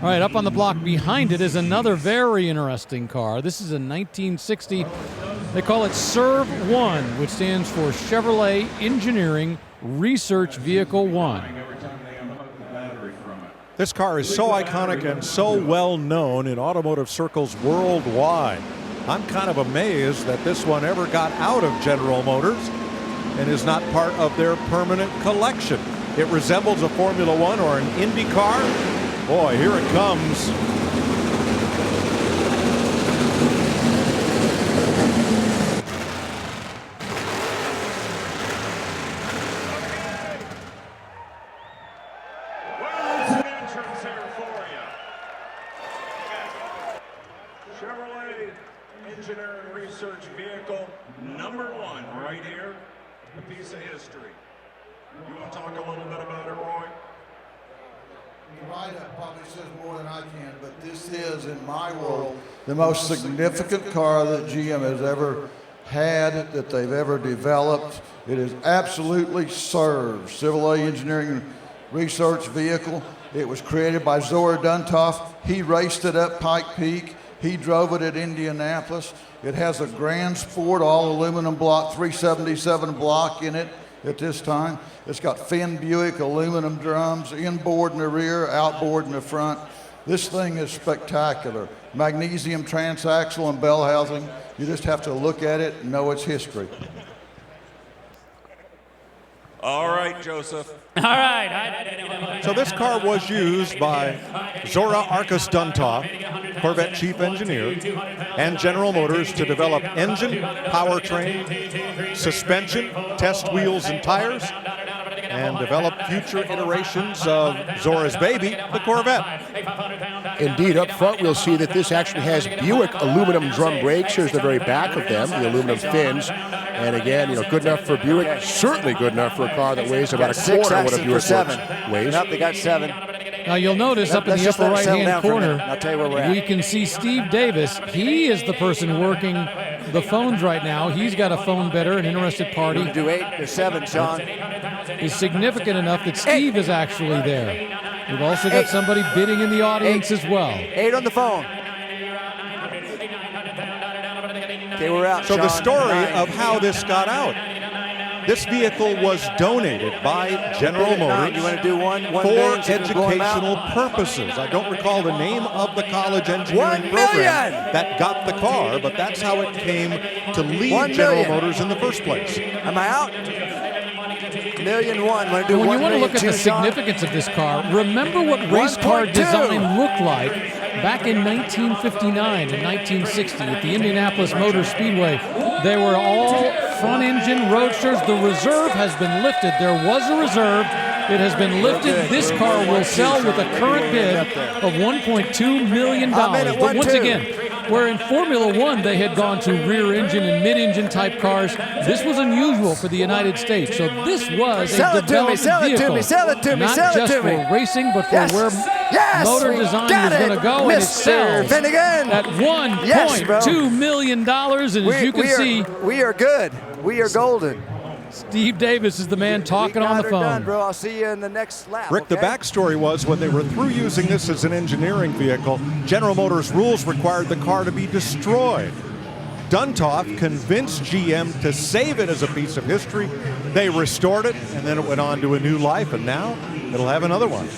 All right, up on the block behind it is another very interesting car. This is a 1960. They call it SERV-1, which stands for Chevrolet Engineering Research Vehicle 1. This car is so iconic and so well known in automotive circles worldwide. I'm kind of amazed that this one ever got out of General Motors and is not part of their permanent collection. It resembles a Formula One or an Indy car. Boy, here it comes. Chevrolet Engineering Research Vehicle #1 right here, a piece of history. You want to talk a little bit about it, Roy? The write-up probably says more than I can, but this is, in my world, the most significant car that GM has ever had, that they've ever developed. It is absolutely Chevrolet Engineering Research Vehicle. It was created by Zora Duntov. He raced it up Pike Peak. He drove it at Indianapolis. It has a Grand Sport all aluminum block, 377 block in it at this time. It's got Finn Buick aluminum drums, inboard in the rear, outboard in the front. This thing is spectacular. Magnesium transaxle and bell housing. You just have to look at it and know its history. All right, Joseph. All right. So this car was used by Zora Arkus Duntov, Corvette chief engineer, and General Motors to develop engine, powertrain, suspension, test wheels and tires, and develop future iterations of Zora's baby, the Corvette. Indeed, up front we'll see that this actually has Buick aluminum drum brakes. Here's the very back of them, the aluminum fins. And again, good enough for Buick, certainly good enough for a car that weighs about a quarter of what a Buick weighs. Yep, they got 7. Now you'll notice up in the upper right-hand corner, I'll tell you where we're at. we can see Steve Davis. He is the person working the phones right now. He's got a phone bidder, an interested party. Do 8 or 7, Sean. Is significant enough that Steve is actually there. We've also got somebody bidding in the audience as well. 8 on the phone. Okay, we're out, So Sean. the story 9. of how this got out. This vehicle was donated by General Motors You want to do one for million so you can blow 'em out? educational purposes. I don't recall the name of the college engineering 1 program million! that got the car, but that's how it came to lead 1 General million. Motors in the first place. Am I out? 1,000,001. Want to do When 1 you want to look at the 1,000,002, Sean? significance of this car, remember what race car 1.2. design looked like back in 1959 and 1960 at the Indianapolis Motor Speedway. They were all front-engine roadsters. The reserve has been lifted. There was a reserve. It has been lifted. This car will sell with a current bid of $1.2 million. I'm in at But once 1.2. again, where in Formula One they had gone to rear engine and mid-engine type cars, this was unusual for the United States. So this was Sell a it to me, development sell it to vehicle. me, sell it to me, Not sell it just to me. for racing, but for Yes. where Yes, motor we design got was going it, to go, and it Mr. sells Finnegan. at $1.2 million. And as you can see, we are good. We are golden. Steve Davis is the man talking We on got the her phone. done, bro. I'll see you in the next lap. Rick, the okay? backstory was when they were through using this as an engineering vehicle, General Motors rules required the car to be destroyed. Duntov convinced GM to save it as a piece of history. They restored it, and then it went on to a new life, and now it'll have another one.